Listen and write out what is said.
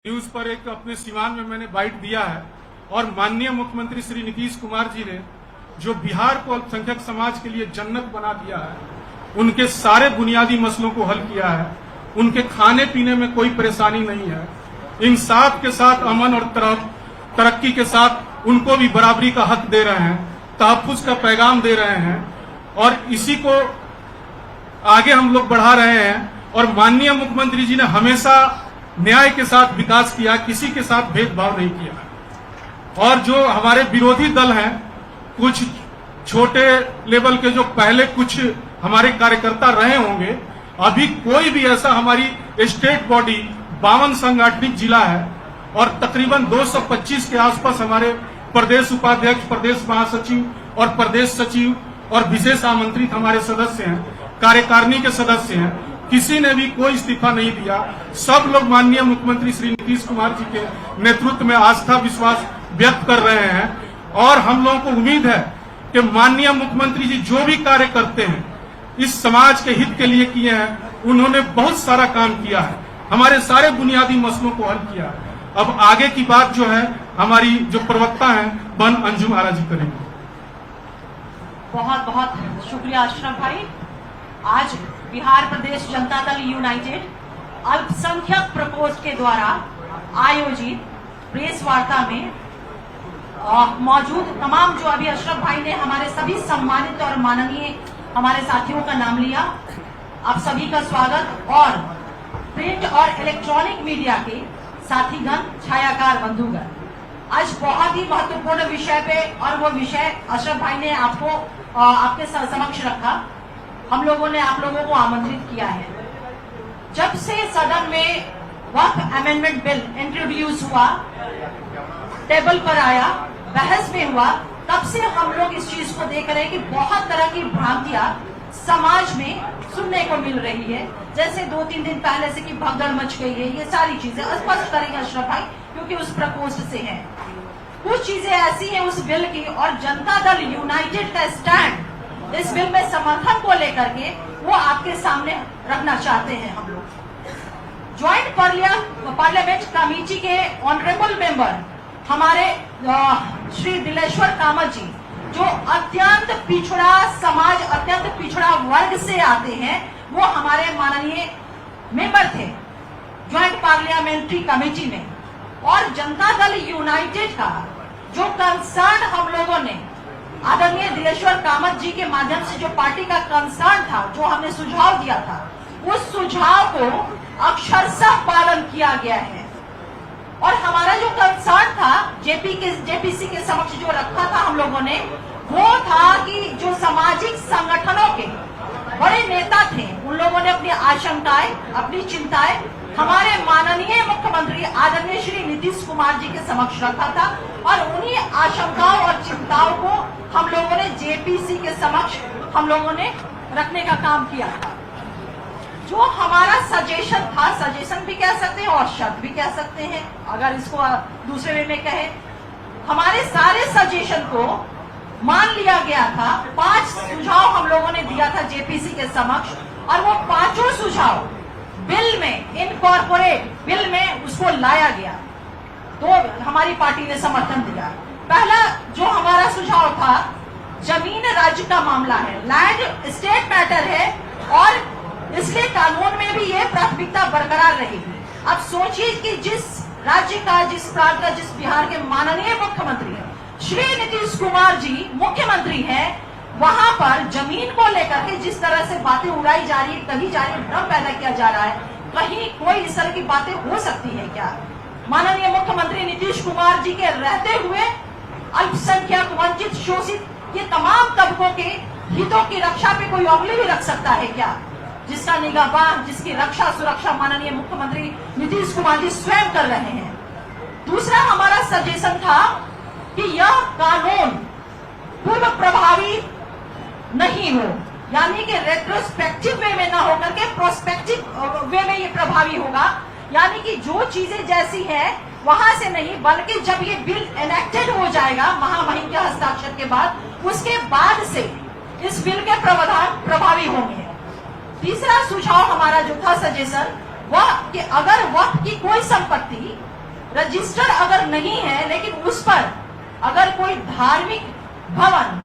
News पर एक अपने सिवान में मैंने बाइट दिया है और माननीय मुख्यमंत्री श्री नीतीश कुमार जी ने जो बिहार को अल्पसंख्यक समाज के लिए जन्नत बना दिया है, उनके सारे बुनियादी मसलों को हल किया है, उनके खाने पीने में कोई परेशानी नहीं है, इंसाफ के साथ अमन और तरक्की के साथ उनको भी बराबरी का हक दे रहे हैं, तहफ्फुज का पैगाम दे रहे हैं और इसी को आगे हम लोग बढ़ा रहे हैं। और माननीय मुख्यमंत्री जी ने हमेशा न्याय के साथ विकास किया, किसी के साथ भेदभाव नहीं किया। और जो हमारे विरोधी दल हैं, कुछ छोटे लेवल के जो पहले कुछ हमारे कार्यकर्ता रहे होंगे, अभी कोई भी ऐसा हमारी स्टेट बॉडी 52 सांगठनिक जिला है और तकरीबन 225 के आसपास हमारे प्रदेश उपाध्यक्ष, प्रदेश महासचिव और प्रदेश सचिव और विशेष आमंत्रित हमारे सदस्य हैं, कार्यकारिणी के सदस्य हैं, किसी ने भी कोई इस्तीफा नहीं दिया। सब लोग माननीय मुख्यमंत्री श्री नीतीश कुमार जी के नेतृत्व में आस्था विश्वास व्यक्त कर रहे हैं और हम लोगों को उम्मीद है कि माननीय मुख्यमंत्री जी जो भी कार्य करते हैं इस समाज के हित के लिए किए हैं। उन्होंने बहुत सारा काम किया है, हमारे सारे बुनियादी मसलों को हल किया है। अब आगे की बात जो है हमारी जो प्रवक्ता हैं बन अंजुम आरा जी करेंगे। बहुत बहुत शुक्रिया अशरफ भाई। आज बिहार प्रदेश जनता दल यूनाइटेड अल्पसंख्यक प्रकोष्ठ के द्वारा आयोजित प्रेस वार्ता में मौजूद तमाम जो अभी अशरफ भाई ने हमारे सभी सम्मानित और माननीय हमारे साथियों का नाम लिया, आप सभी का स्वागत। और प्रिंट और इलेक्ट्रॉनिक मीडिया के साथीगण, छायाकार बंधुगण, आज बहुत ही महत्वपूर्ण विषय पे और वो विषय अशरफ भाई ने आपके समक्ष रखा। हम लोगों ने आप लोगों को आमंत्रित किया है। जब से सदन में वक्फ अमेंडमेंट बिल इंट्रोड्यूस हुआ, टेबल पर आया, बहस में हुआ, तब से हम लोग इस चीज को देख रहे हैं कि बहुत तरह की भ्रांतियां समाज में सुनने को मिल रही है। जैसे 2-3 दिन पहले से कि भगदड़ मच गई है, ये सारी चीजें स्पष्ट करेंगे अशरफ भाई क्योंकि उस प्रकोष्ठ से हैं। कुछ चीजें ऐसी हैं उस बिल की और जनता दल यूनाइटेड का स्टैंड इस बिल में समर्थन को लेकर के वो आपके सामने रखना चाहते हैं। हम लोग ज्वाइंट पार्लियामेंट कमेटी के ऑनरेबल मेंबर हमारे श्री दिलेश्वर कामत जी, जो अत्यंत पिछड़ा समाज, अत्यंत पिछड़ा वर्ग से आते हैं, वो हमारे माननीय मेंबर थे ज्वाइंट पार्लियामेंट्री कमेटी में। और जनता दल यूनाइटेड का जो कंसर्न हम लोगों ने आदरणीय दिलेश्वर कामत जी के माध्यम से जो पार्टी का कंसर्न था, जो हमने सुझाव दिया था, उस सुझाव को अक्षरशः पालन किया गया है। और हमारा जो कंसर्न था जेपीसी के समक्ष जो रखा था हम लोगों ने, वो था कि जो सामाजिक संगठनों के बड़े नेता थे, उन लोगों ने अपनी आशंकाएं, अपनी चिंताएं हमारे माननीय मुख्यमंत्री आदरणीय श्री नीतीश कुमार जी के समक्ष रखा था और उन्हीं आशंकाओं और चिंताओं को हम लोगों ने जेपीसी के समक्ष हम लोगों ने रखने का काम किया था। जो हमारा सजेशन था, सजेशन भी कह सकते हैं और शर्त भी कह सकते हैं, अगर इसको दूसरे वे में कहे, हमारे सारे सजेशन को मान लिया गया था। 5 सुझाव हम लोगों ने दिया था जेपीसी के समक्ष और वो 5 सुझाव बिल में, इनकॉर्पोरेट बिल में उसको लाया गया, तो हमारी पार्टी ने समर्थन दिया। पहला जो हमारा सुझाव था, जमीन राज्य का मामला है, लैंड स्टेट मैटर है और इसलिए कानून में भी ये प्राथमिकता बरकरार रहेगी। अब सोचिए कि जिस राज्य का, जिस प्रांत का, जिस बिहार के माननीय मुख्यमंत्री है श्री नीतीश कुमार जी मुख्यमंत्री हैं, वहां पर जमीन को लेकर के जिस तरह से बातें उड़ाई जा रही है, कही जा रही है, भ्रम पैदा किया जा रहा है, कहीं कोई इस तरह की बातें हो सकती है क्या? माननीय मुख्यमंत्री नीतीश कुमार जी के रहते हुए अल्पसंख्यक, वंचित, शोषित, ये तमाम तबकों के हितों की रक्षा पे कोई उंगली भी रख सकता है क्या? जिसका निगाहबान, जिसकी रक्षा सुरक्षा माननीय मुख्यमंत्री नीतीश कुमार जी स्वयं कर रहे हैं। दूसरा हमारा सजेशन था कि यह कानून पूर्व प्रभावी नहीं हो, यानी कि रेट्रोस्पेक्टिव वे में ना होकर के प्रोस्पेक्टिव वे में ये प्रभावी होगा, यानी कि जो चीजें जैसी है वहां से नहीं, बल्कि जब ये बिल एनेक्टेड हो जाएगा महामहिम के हस्ताक्षर के बाद, उसके बाद से इस बिल के प्रावधान प्रभावी होंगे। तीसरा सुझाव हमारा जो था सजेशन, वह कि अगर वक्फ की कोई संपत्ति रजिस्टर अगर नहीं है, लेकिन उस पर अगर कोई धार्मिक भवन